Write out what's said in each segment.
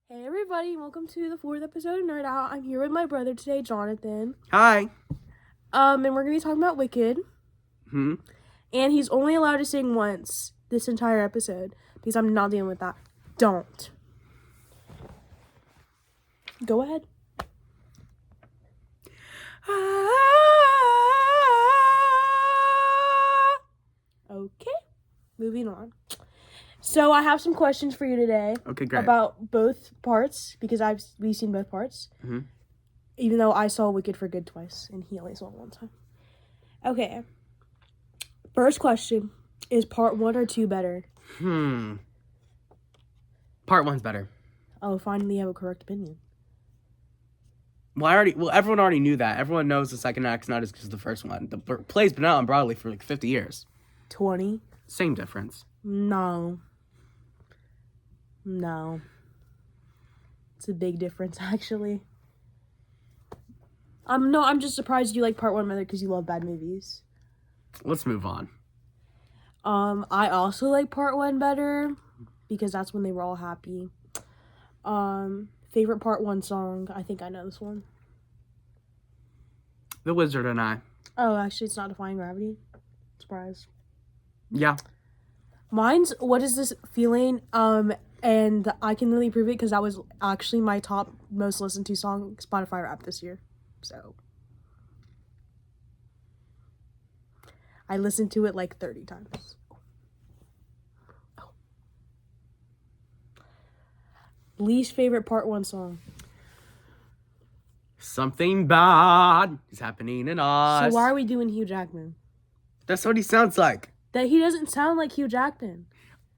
Hey everybody, welcome to the 4th episode of Nerd Out. I'm here with my brother today, Jonathan. Hi. And we're gonna be talking about Wicked. Hmm. And he's only allowed to sing once this entire episode because I'm not dealing with that. Don't. Go ahead. Okay, moving on. So I have some questions for you today. Okay, great. About both parts because we've seen both parts. Mm-hmm. Even though I saw Wicked for Good twice and he only saw it one time. Okay. First question, is part 1 or 2 better? Part 1's better. Oh, finally you have a correct opinion. Well, everyone already knew that. Everyone knows the second act's not as good as the first one. The play's been out on Broadway for like 50 years. 20? Same difference. No. It's a big difference, actually. I'm just surprised you like part 1 better because you love bad movies. Let's move on. I also like part 1 better because that's when they were all happy. Favorite part 1 song, I think I know this one. The Wizard and I. Oh, actually, it's not Defying Gravity. Surprise. Yeah. Mine's What Is This Feeling? And I can really prove it because that was actually my top most listened to song Spotify rap this year. So I listened to it like 30 times. Oh. Least favorite part 1 song. Something bad is happening in us. So why are we doing Hugh Jackman? That's what he sounds like. That he doesn't sound like Hugh Jackman.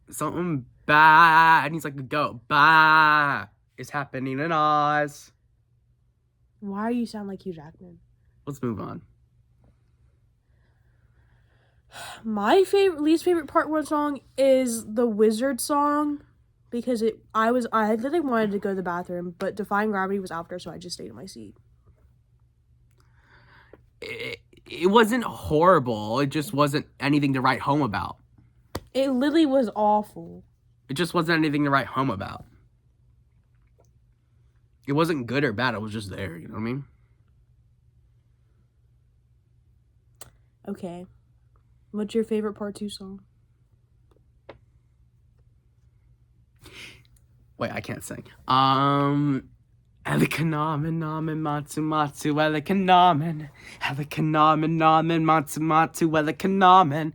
Something bad. And he's like a goat. Bah is happening in us. Why do you sound like Hugh Jackman? Let's move on. My least favorite part 1 song is the Wizard song because I literally wanted to go to the bathroom, but Defying Gravity was after, so I just stayed in my seat. It wasn't horrible. It just wasn't anything to write home about. It literally was awful. It just wasn't anything to write home about. It wasn't good or bad. It was just there. You know what I mean? Okay. What's your favorite part 2 song? Wait, I can't sing. Elikanamen namen matsu matsu elikanamen namen matsu matsu elikanamen.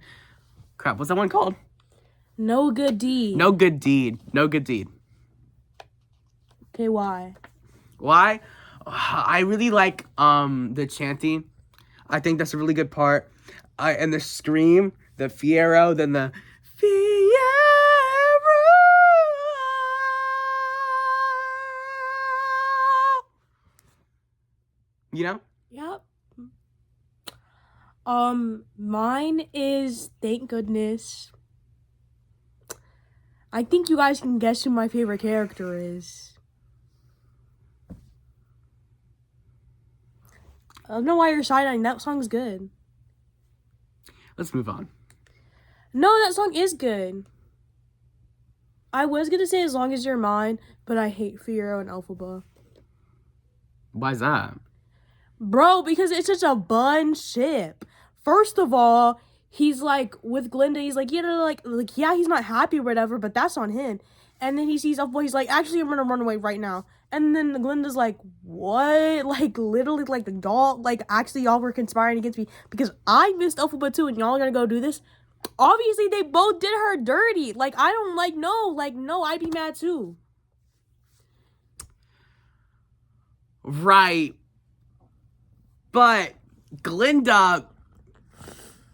Crap, what's that one called? No Good Deed. No Good Deed. No Good Deed. Okay, why? Why? I really like the chanting. I think that's a really good part. And the scream, the Fiero, then the Fiero. You know? Yep. Mine is Thank Goodness. I think you guys can guess who my favorite character is. I don't know why you're side-eyeing. That song's good. Let's move on. No, that song is good. I was gonna say As Long As You're Mine, but I hate Fiero and Elphaba. Why's that? Bro, because it's such a bun ship. First of all, he's like with Glinda, he's like, yeah, he's not happy or whatever, but that's on him. And then he sees Elphaba, he's like, actually, I'm gonna run away right now. And then Glinda's like, what? Like, literally, like, the doll, like, actually, y'all were conspiring against me because I missed Elphaba too, and y'all are gonna go do this? Obviously, they both did her dirty. Like, I don't, no, I'd be mad too. Right. But Glinda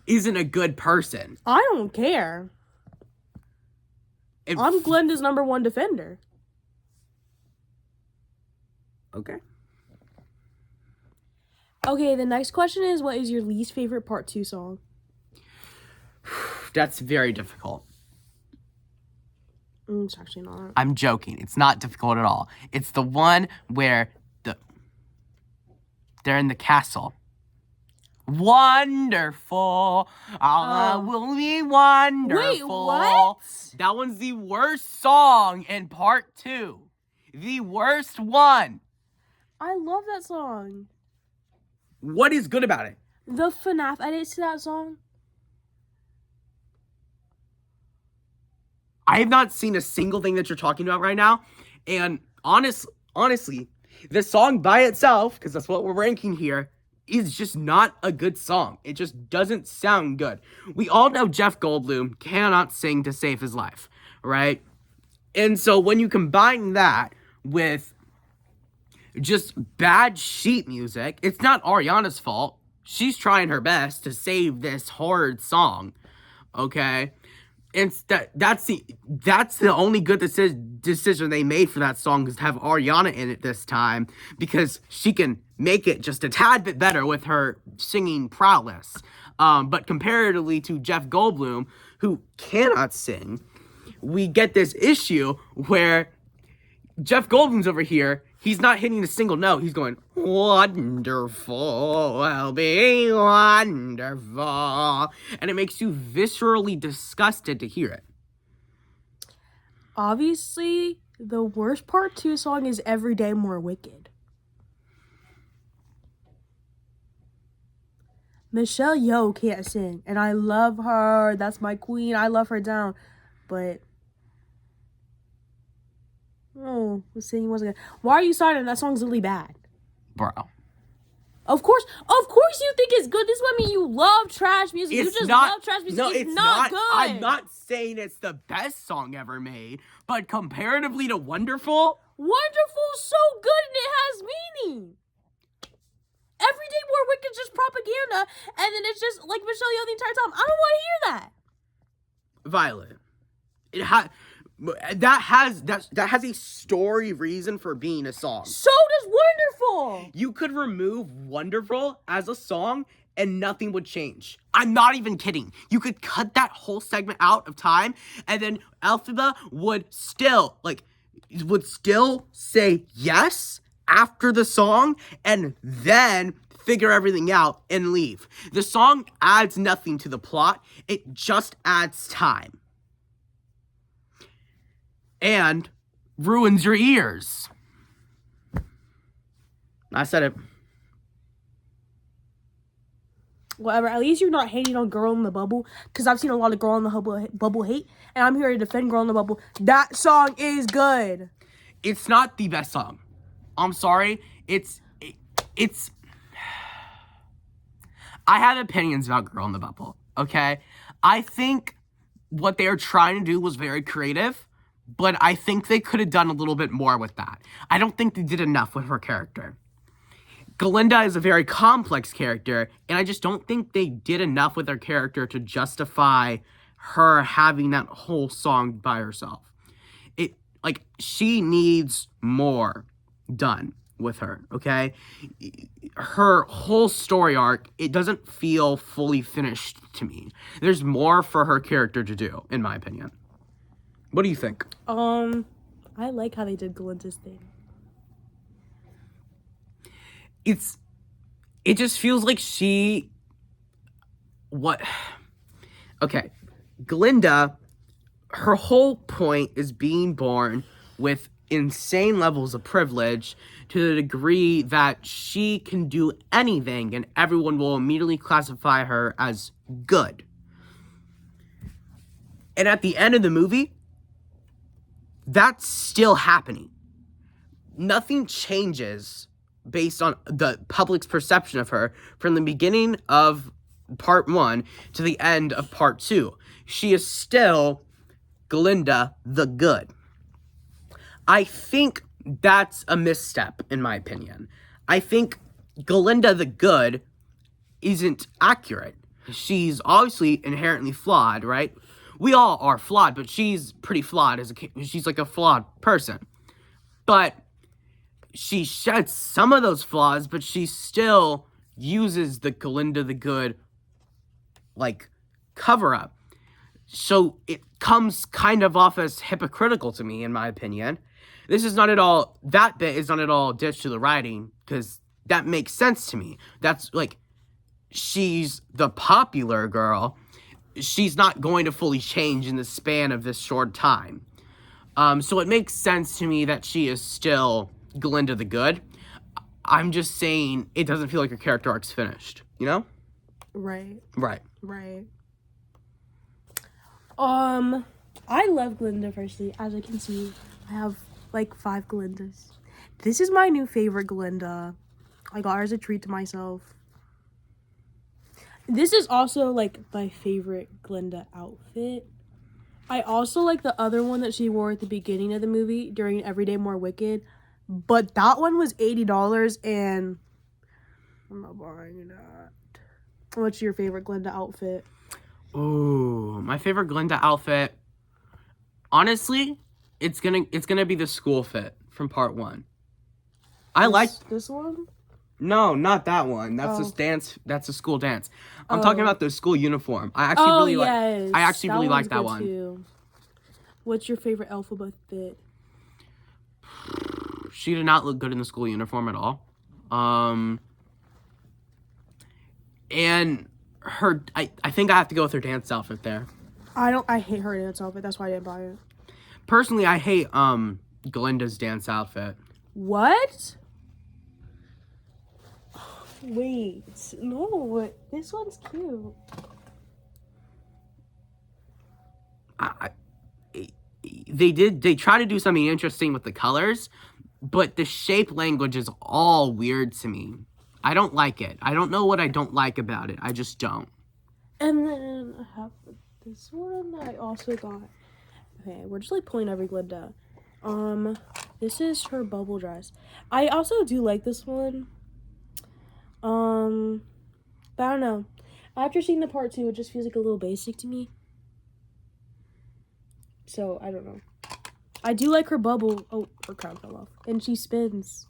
isn't a good person. I don't care. I'm Glinda's number 1 defender. Okay. Okay, the next question is, what is your least favorite part 2 song? That's very difficult. It's actually not. I'm joking. It's not difficult at all. It's the one where they're in the castle. Wonderful. All will be wonderful. Wait, what? That one's the worst song in part 2. The worst one. I love that song. What is good about it? The FNAF edits to that song. I have not seen a single thing that you're talking about right now. And honestly, the song by itself, because that's what we're ranking here, is just not a good song. It just doesn't sound good. We all know Jeff Goldblum cannot sing to save his life, right? And so when you combine that with just bad sheet music, it's not Ariana's fault. She's trying her best to save this horrid song, okay? And that's the only good decision they made for that song, is to have Ariana in it this time, because she can make it just a tad bit better with her singing prowess. But comparatively to Jeff Goldblum, who cannot sing, we get this issue where Jeff Goldblum's over here. He's not hitting a single note. He's going, wonderful, will be wonderful. And it makes you viscerally disgusted to hear it. Obviously, the worst part to a song is Every Day More Wicked. Michelle Yeoh can't sing, and I love her. That's my queen. I love her down. But the singing wasn't good. Why are you starting? That song's really bad. Bro. Of course you think it's good. This is what I mean. You love trash music. You just love trash music. No, it's not good. I'm not saying it's the best song ever made, but comparatively to Wonderful, Wonderful's so good and it has meaning. Every Day More Wicked is just propaganda, and then it's just like Michelle Yeoh the entire time. I don't want to hear that. Violet, that has a story reason for being a song. So does Wonderful. You could remove Wonderful as a song and nothing would change. I'm not even kidding. You could cut that whole segment out of time, and then Elphaba would still say yes after the song, and then figure everything out and leave. The song adds nothing to the plot. It just adds time. And ruins your ears. I said it. Whatever. At least you're not hating on Girl in the Bubble, because I've seen a lot of Girl in the Bubble hate, and I'm here to defend Girl in the Bubble. That song is good. It's not the best song. I'm sorry. It's. I have opinions about Girl in the Bubble, okay? I think what they were trying to do was very creative, but I think they could have done a little bit more with that. I don't think they did enough with her character. Glinda is a very complex character, and I just don't think they did enough with her character to justify her having that whole song by herself. She needs more done with her, okay? Her whole story arc, it doesn't feel fully finished to me. There's more for her character to do, in my opinion. What do you think? I like how they did Glinda's thing. It just feels like okay, Glinda, her whole point is being born with insane levels of privilege to the degree that she can do anything and everyone will immediately classify her as good. And at the end of the movie, that's still happening. Nothing changes based on the public's perception of her from the beginning of part 1 to the end of part 2. She is still Glinda the Good. I think that's a misstep, in my opinion. I think Glinda the Good isn't accurate. She's obviously inherently flawed, right? We all are flawed, but she's pretty flawed she's like a flawed person. But she sheds some of those flaws, but she still uses the Glinda the Good, cover up. So it comes kind of off as hypocritical to me, in my opinion. That bit is not at all ditched to the writing, because that makes sense to me. That's she's the popular girl. She's not going to fully change in the span of this short time. So it makes sense to me that she is still Glinda the Good. I'm just saying it doesn't feel like her character arc's finished, you know? Right. Right. Right. I love Glinda firstly. As I can see, I have like 5 Glindas. This is my new favorite Glinda. I got her as a treat to myself. This is also like my favorite Glinda outfit. I also like the other one that she wore at the beginning of the movie during Everyday More Wicked. But that one was $80 and I'm not buying that. What's your favorite Glinda outfit? Ooh, my favorite Glinda outfit. Honestly, it's gonna be the school fit from part 1. I like this one. No, not that one. That's Oh. a dance. That's a school dance. I'm talking about the school uniform. I Yes. actually really like that good one. Too. What's your favorite Elphaba fit? She did not look good in the school uniform at all. And her, I think I have to go with her dance outfit there. I hate her dance outfit. That's why I didn't buy it. Personally, I hate Glinda's dance outfit. What? Wait, no. This one's cute. They try to do something interesting with the colors, but the shape language is all weird to me. I don't like it. I don't know what I don't like about it. I just don't. And then I have this one that I also got. Okay, we're just like pulling every Glinda. This is her bubble dress. I also do like this one. But I don't know. After seeing the part 2, it just feels like a little basic to me. So, I don't know. I do like her bubble. Oh, her crown fell off. And she spins.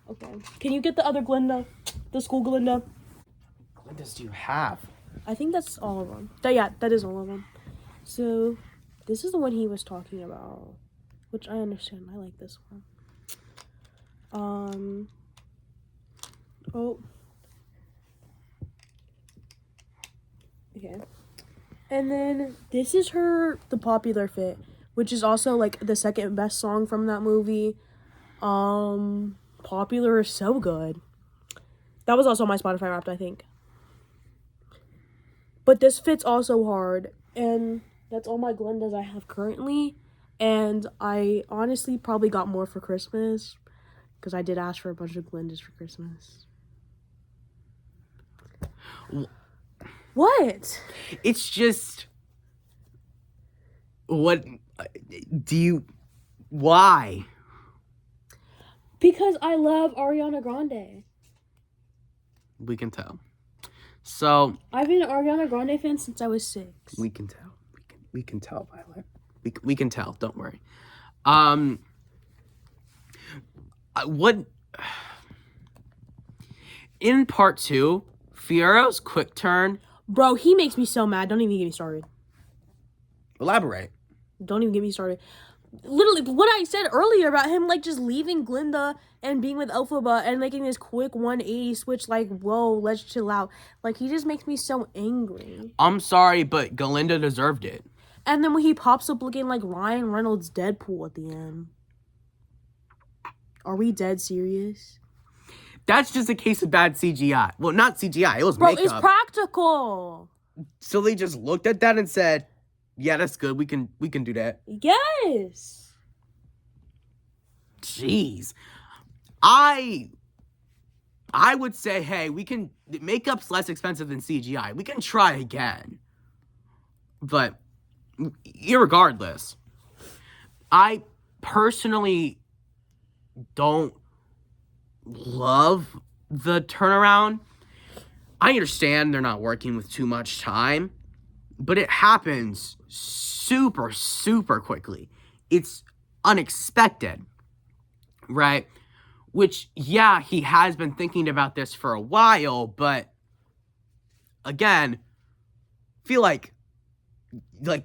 Okay. Can you get the other Glinda? The school Glinda? Glindas do you have? I think that's all of them. Yeah, that is all of them. So, this is the one he was talking about. Which I understand. I like this one. Oh. Okay. And then this is the popular fit, which is also like the second best song from that movie. Popular is so good. That was also my Spotify Wrapped, I think. But this fit's also hard, and that's all my Glindas I have currently. And I honestly probably got more for Christmas, because I did ask for a bunch of Glindas for Christmas. What? It's just... What... Do you... Why? Because I love Ariana Grande. We can tell. So... I've been an Ariana Grande fan since I was 6. We can tell. We can tell, Violet. We can tell. Don't worry. What... In part 2, Fiero's quick turn... Bro, he makes me so mad. Don't even get me started. Elaborate. Don't even get me started. Literally, what I said earlier about him, like, just leaving Glinda and being with Elphaba and making this quick 180 switch, like, whoa, let's chill out. Like, he just makes me so angry. I'm sorry, but Glinda deserved it. And then when he pops up looking like Ryan Reynolds' Deadpool at the end. Are we dead serious? That's just a case of bad CGI. Well, not CGI. It was Bro, makeup. it's practical. So they just looked at that and said, "Yeah, that's good. We can do that." Yes. Jeez. I would say, hey, makeup's less expensive than CGI. We can try again. But irregardless, I personally don't love the turnaround. I understand they're not working with too much time, but it happens super, super quickly. It's unexpected, right? Which, yeah, he has been thinking about this for a while, but again, feel like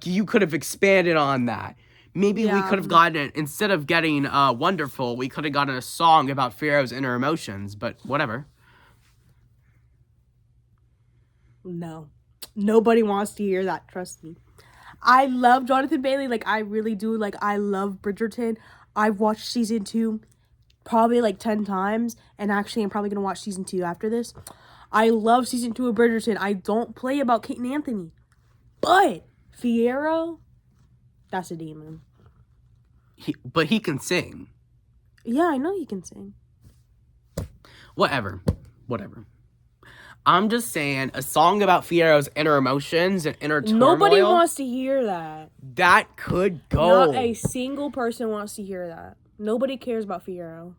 you could have expanded on that. Maybe we could have gotten, instead of getting Wonderful, we could have gotten a song about Fiero's inner emotions, but whatever. No. Nobody wants to hear that, trust me. I love Jonathan Bailey. Like, I really do. Like, I love Bridgerton. I've watched season 2 probably like 10 times. And actually, I'm probably going to watch season 2 after this. I love season 2 of Bridgerton. I don't play about Kate and Anthony. But Fiyero, that's a demon. But he can sing. Yeah, I know he can sing. Whatever. I'm just saying, a song about Fiero's inner emotions and inner turmoil. Nobody wants to hear that. That could go. Not a single person wants to hear that. Nobody cares about Fiyero.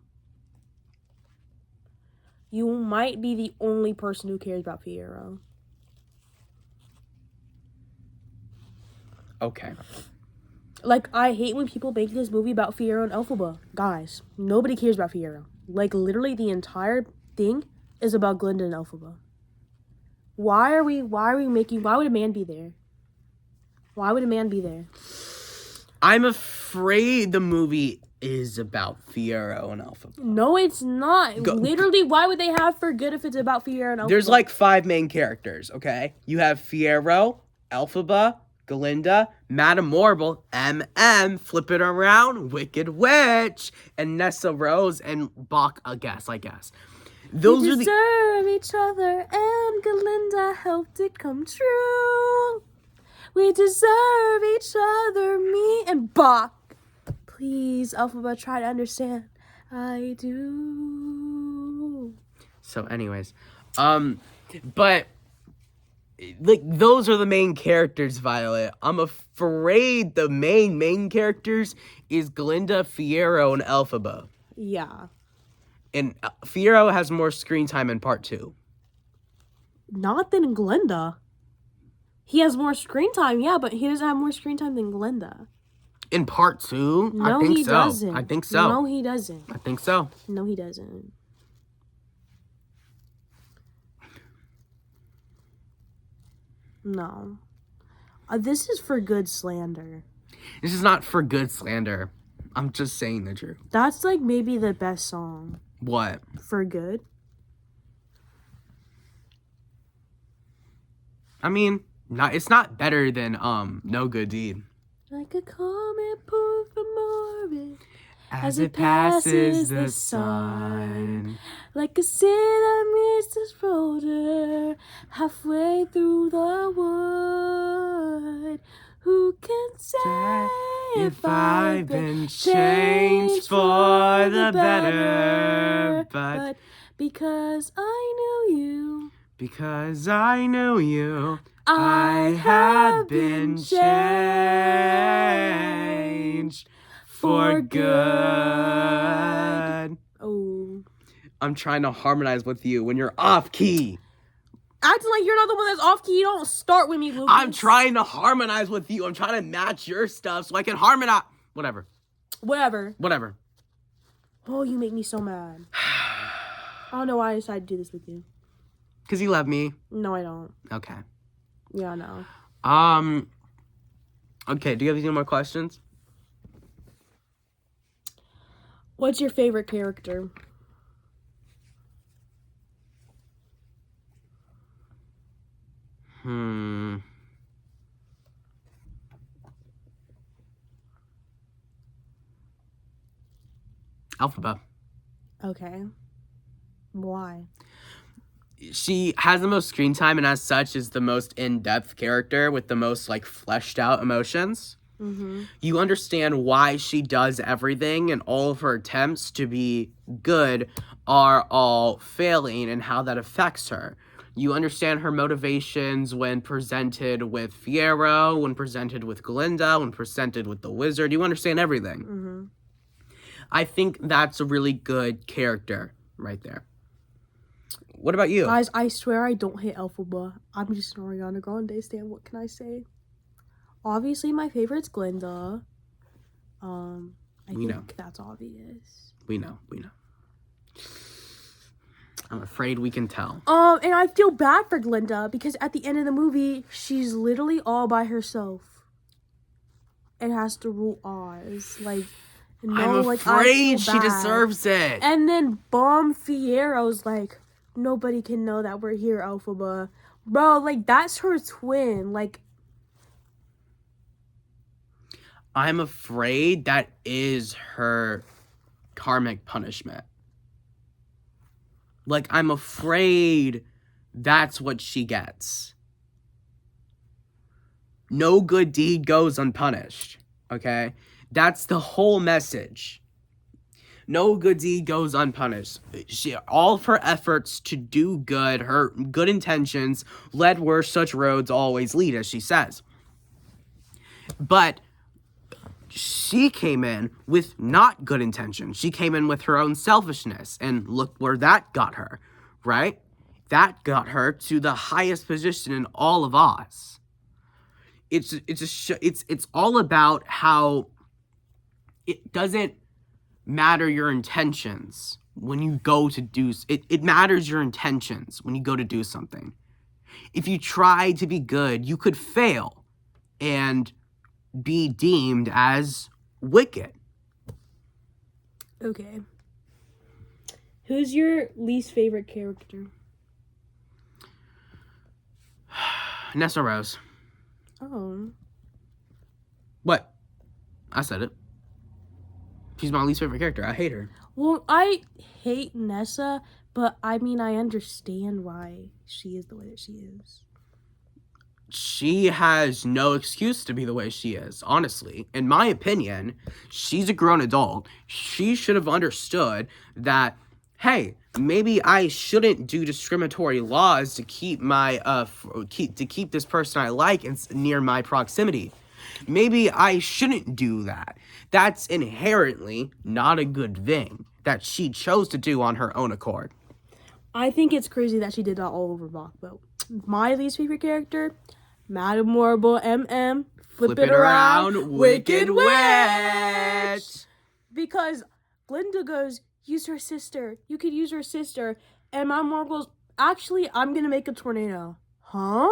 You might be the only person who cares about Fiyero. Okay. Like, I hate when people make this movie about Fiyero and Elphaba. Guys, nobody cares about Fiyero. Like, literally the entire thing is about Glinda and Elphaba. Why would a man be there? Why would a man be there? I'm afraid the movie is about Fiyero and Elphaba. No, it's not. Literally, why would they have For Good if it's about Fiyero and Elphaba? There's like 5 main characters, okay? You have Fiyero, Elphaba, Glinda, Madame Morble, Flip It Around, Wicked Witch, and Nessa Rose and Bach, I guess. Those we are deserve each other, and Glinda helped it come true. We deserve each other, me and Bach. Please, Elphaba, try to understand. I do. So, anyways, but like those are the main characters, Violet. I'm afraid the main characters is Glinda, Fiyero, and Elphaba. Yeah. And Fiyero has more screen time in part 2. Not than Glinda. He has more screen time, yeah, but he doesn't have more screen time than Glinda. In part 2? No, I think he so. doesn't. I think so. No, he doesn't. I think so. No, he doesn't. No. This is For Good slander. This is not For Good slander. I'm just saying the truth. That's like maybe the best song. What? For Good. I mean, it's not better than No Good Deed. Like a comet pulled from orbit As it passes the sun. Like a sea that meets the shoulder halfway through the wood. Who can say if I've been changed for the better? But because I knew you. Because I knew you, I had been changed for good. Oh. I'm trying to harmonize with you when you're off key. Acting like you're not the one that's off key. You don't start with me, Lucas. I'm trying to harmonize with you. I'm trying to match your stuff so I can harmonize. Whatever. Oh, you make me so mad. I don't know why I decided to do this with you. Because you love me. No, I don't. Okay. Yeah, no. Okay, do you have any more questions? What's your favorite character? Elphaba. Okay. Why? She has the most screen time and as such is the most in-depth character with the most like fleshed out emotions. Mm-hmm. You understand why she does everything and all of her attempts to be good are all failing and how that affects her. You understand her motivations when presented with Fiyero, when presented with Glinda, when presented with the wizard. You understand everything. Mm-hmm. I think that's a really good character right there. What about you? Guys, I swear I don't hate Elphaba. I'm just an Ariana Grande stan. What can I say? Obviously, my favorite's Glinda. I think that's obvious. We know. I'm afraid we can tell. And I feel bad for Glinda because at the end of the movie, she's literally all by herself and has to rule Oz. Like, no, I'm afraid she deserves it. And then Bomb Fiero's like, nobody can know that we're here, Elphaba. Bro, like, that's her twin. Like, I'm afraid that is her karmic punishment. Like, I'm afraid that's what she gets. No good deed goes unpunished, okay? That's the whole message. No good deed goes unpunished. All of her efforts to do good, her good intentions, led where such roads always lead, as she says. But she came in with not good intentions. She came in with her own selfishness, and look where that got her, right? That got her to the highest position in all of Oz. It's all about how it doesn't matter your intentions when you go to do it matters your intentions when you go to do something. If you try to be good, you could fail and be deemed as wicked. Okay. Who's your least favorite character? Nessa Rose. Oh. What? I said it. She's my least favorite character. I hate her. Well, I hate Nessa, but I mean, I understand why she is the way that she is. She has no excuse to be the way she is, honestly. In my opinion, she's a grown adult. She should have understood that, hey, maybe I shouldn't do discriminatory laws to keep my keep this person I like near my proximity. Maybe I shouldn't do that. That's inherently not a good thing that she chose to do on her own accord. I think it's crazy that she did that all over Bach, but my least favorite character, Madame Morrible, MM, flip it around, Wicked Witch. Because Glinda goes, use her sister. You could use her sister. And Madame Morrible goes, actually, I'm going to make a tornado. Huh?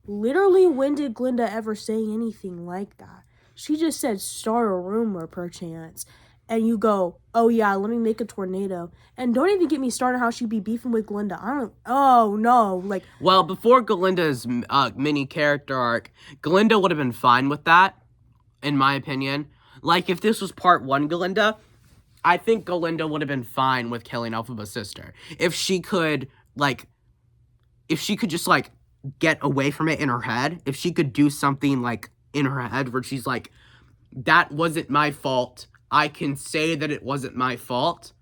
Literally, when did Glinda ever say anything like that? She just said, start a rumor, perchance. And you go, oh yeah, let me make a tornado. And don't even get me started how she'd be beefing with Glinda. Oh no, like. Well, before Galinda's mini character arc, Galinda would have been fine with that, in my opinion. Like, if this was part 1 Galinda, I think Galinda would have been fine with killing Elphaba's sister. If she could just, like, get away from it in her head, if she could do something, like, in her head where she's like, that wasn't my fault, I can say that it wasn't my fault,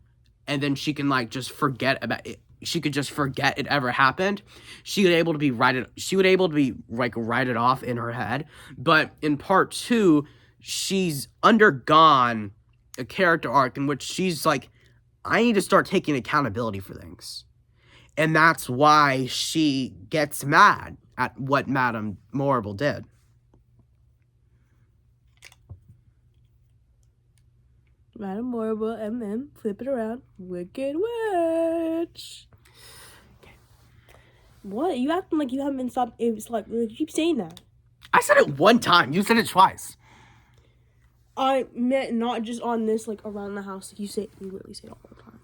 and then she can, like, just forget about it. She could just forget it ever happened. She would able to be write it off in her head. But in part 2, she's undergone a character arc in which she's like, I need to start taking accountability for things. And that's why she gets mad at what Madame Morrible did. Madame Morrible, MM, flip it around, Wicked Witch. Okay. What? You acting like you haven't been stopped. It's like, you keep saying that. I said it one time. You said it twice. I meant not just on this, like, around the house. You literally say it all the time.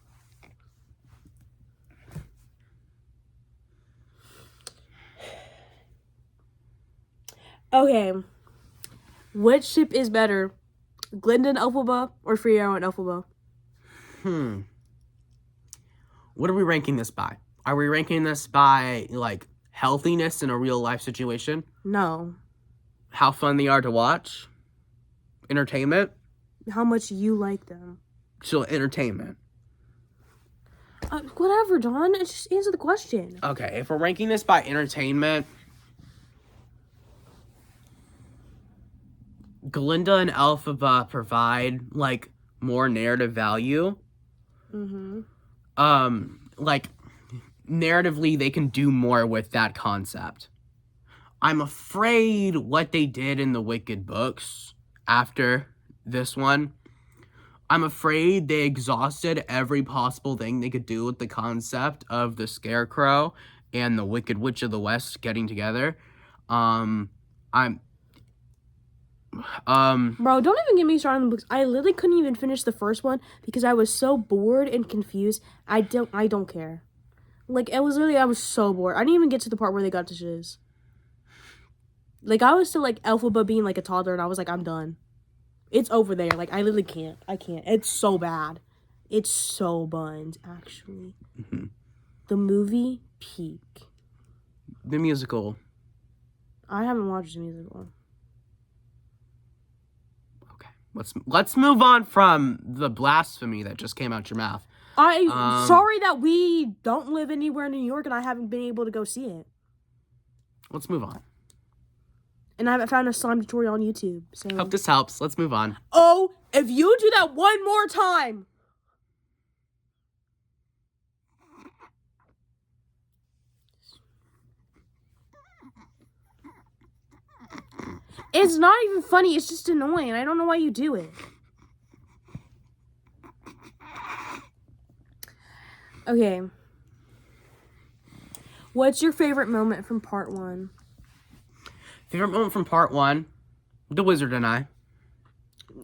Okay. Which ship is better? Glinda and Elphaba or Friera and Elphaba? What are we ranking this by? Are we ranking this by, like, healthiness in a real life situation? No. How fun they are to watch? Entertainment? How much you like them? So, entertainment. Whatever, Dawn. Just answer the question. Okay, if we're ranking this by entertainment, Glinda and Elphaba provide, like, more narrative value. Mm-hmm. Like, narratively, they can do more with that concept. I'm afraid what they did in the Wicked books after this one, I'm afraid they exhausted every possible thing they could do with the concept of the Scarecrow and the Wicked Witch of the West getting together. Bro, don't even get me started on the books. I literally couldn't even finish the first one because I was so bored and confused. I don't care. Like, I was so bored. I didn't even get to the part where they got to shiz. Like, I was still, like, Elphaba being, like, a toddler, and I was like, I'm done. It's over there. Like, I literally can't. I can't. It's so bad. It's so buns, actually. Mm-hmm. The movie, peak. The musical. I haven't watched the musical. Okay. Let's move on from the blasphemy that just came out your mouth. Sorry that we don't live anywhere in New York and I haven't been able to go see it. Let's move on. And I haven't found a slime tutorial on YouTube. So. Hope this helps. Let's move on. Oh, if you do that one more time. It's not even funny. It's just annoying. I don't know why you do it. Okay. What's your favorite moment from part 1? Favorite moment from part 1? The Wizard and I.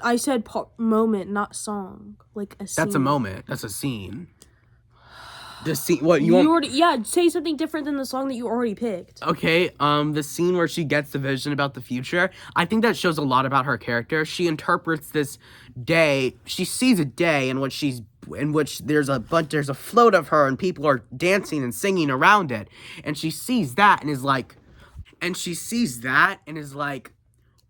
I said moment, not song. Like a scene. That's a moment. That's a scene. The scene. What you already? Yeah, say something different than the song that you already picked. Okay. The scene where she gets the vision about the future. I think that shows a lot about her character. She interprets this day. She sees a day in which there's a float of her and people are dancing and singing around it, and she sees that and is like,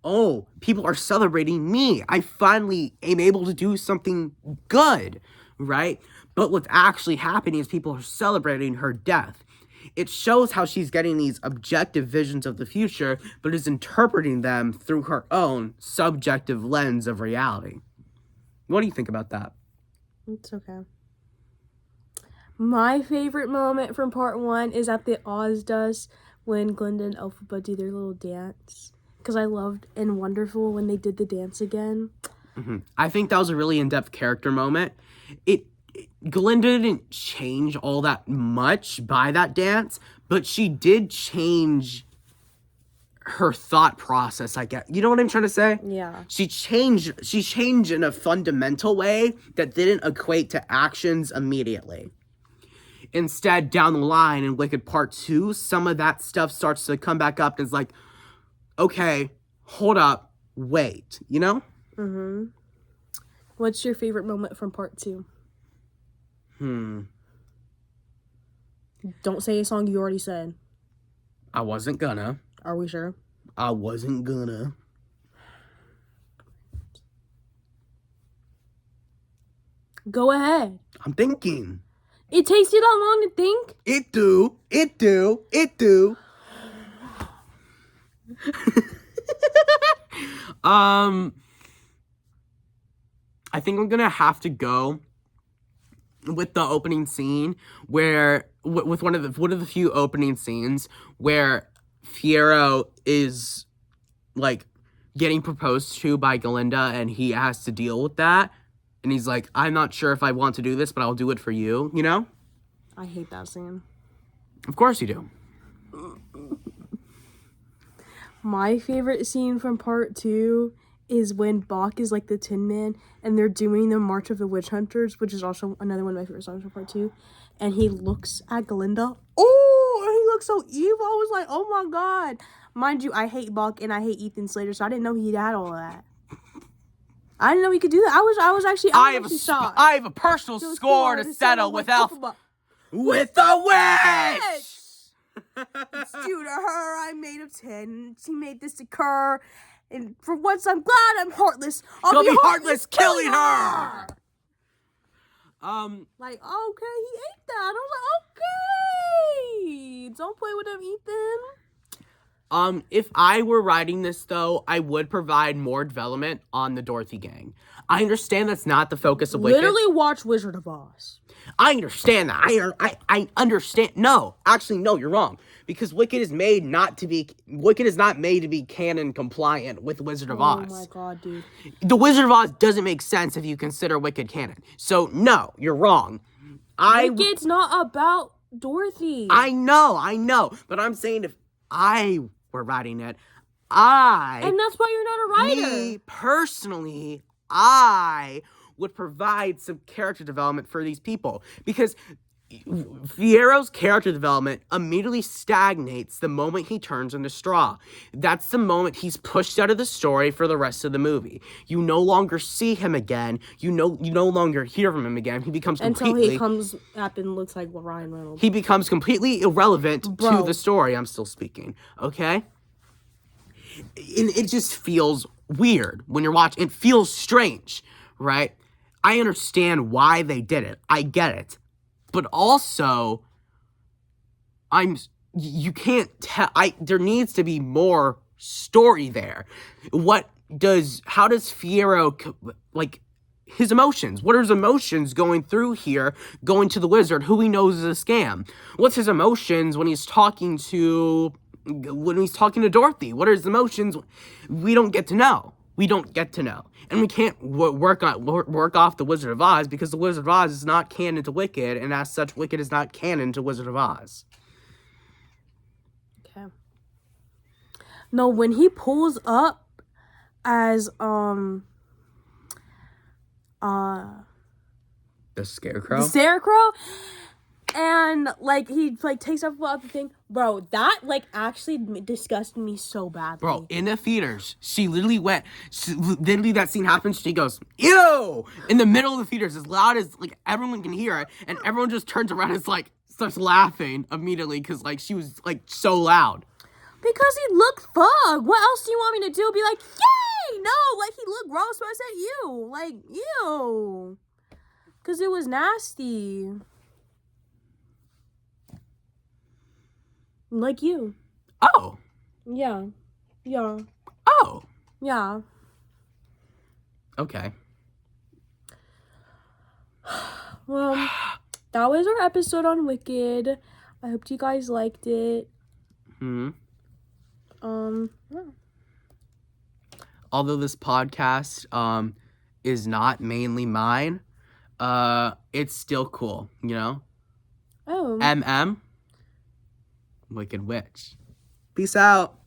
oh, people are celebrating me. I finally am able to do something good, right? But what's actually happening is people are celebrating her death. It shows how she's getting these objective visions of the future, but is interpreting them through her own subjective lens of reality. What do you think about that? It's okay. My favorite moment from part 1 is at the Ozdus when Glinda and Elphaba do their little dance. Because I loved in Wonderful when they did the dance again. Mm-hmm. I think that was a really in-depth character moment. Glinda didn't change all that much by that dance, but she did change her thought process, I guess. You know what I'm trying to say? Yeah. She changed in a fundamental way that didn't equate to actions immediately. Instead, down the line in Wicked Part 2, some of that stuff starts to come back up and it's like, okay, hold up, wait, you know? Mm-hmm. What's your favorite moment from part 2? Don't say a song you already said. I wasn't gonna. Are we sure? I wasn't gonna. Go ahead. I'm thinking. It takes you that long to think? It do. I think I'm gonna have to go with the opening scene where with one of the few opening scenes where Fiero is like getting proposed to by Galinda and he has to deal with that and he's like, I'm not sure if I want to do this, but I'll do it for you, you know? I hate that scene. Of course you do. My favorite scene from part 2 is when Bach is like the Tin Man and they're doing the March of the Witch Hunters, which is also another one of my favorite songs from part 2. And he looks at Galinda. Oh, and he looks so evil. I was like, oh my god. Mind you, I hate Bach and I hate Ethan Slater, so I didn't know he had all of that. I didn't know he could do that. I was actually shocked. I have a personal score to settle with Elphaba. With the witch! It's due to her. I'm made of tin. She made this occur. And for once, I'm glad I'm heartless. I'll be heartless killing her! Like, okay, he ate that. I was like, okay. Don't play with him, Ethan. If I were writing this, though, I would provide more development on the Dorothy gang. I understand that's not the focus of Wicked. Literally watch Wizard of Oz. I understand that. I understand. No, actually, no, you're wrong. Because Wicked is not made to be canon compliant with Wizard of Oz. Oh my god, dude. The Wizard of Oz doesn't make sense if you consider Wicked canon. So, no, you're wrong. Wicked's not about Dorothy. I know. But I'm saying if I were writing it, and that's why you're not a writer. Me, personally, I would provide some character development for these people. Because Fiero's character development immediately stagnates the moment he turns into Straw. That's the moment he's pushed out of the story for the rest of the movie. You no longer see him again. You no longer hear from him again. He becomes Until he comes up and looks like Ryan Reynolds. He becomes completely irrelevant to the story. I'm still speaking, okay? And it just feels weird when you're watching. It feels strange, right? I understand why they did it. I get it. But also, you can't tell. There needs to be more story there. How does Fiero, like, his emotions? What are his emotions going through here, going to the wizard, who he knows is a scam? What's his emotions when he's talking to Dorothy? What are his emotions? We don't get to know. And we can't work off the Wizard of Oz, because the Wizard of Oz is not canon to Wicked, and as such, Wicked is not canon to Wizard of Oz. Okay. No, when he pulls up as The Scarecrow? The Scarecrow, and like he like takes up the thing, bro, that like actually disgusted me so badly. Bro, in the theaters, literally that scene happens, she goes, ew, in the middle of the theaters, as loud as like everyone can hear it, and everyone just turns around and like starts laughing immediately, because like she was like so loud. Because he looked fucked. What else do you want me to do? Be like, yay! No, like he looked gross, but I said ew. Like, ew. Because it was nasty. Like you. Oh. Yeah. Oh. Yeah. Okay. Well, that was our episode on Wicked. I hope you guys liked it. Yeah. Yeah. Although this podcast is not mainly mine, it's still cool, you know? Oh. MM Wicked Witch. Peace out.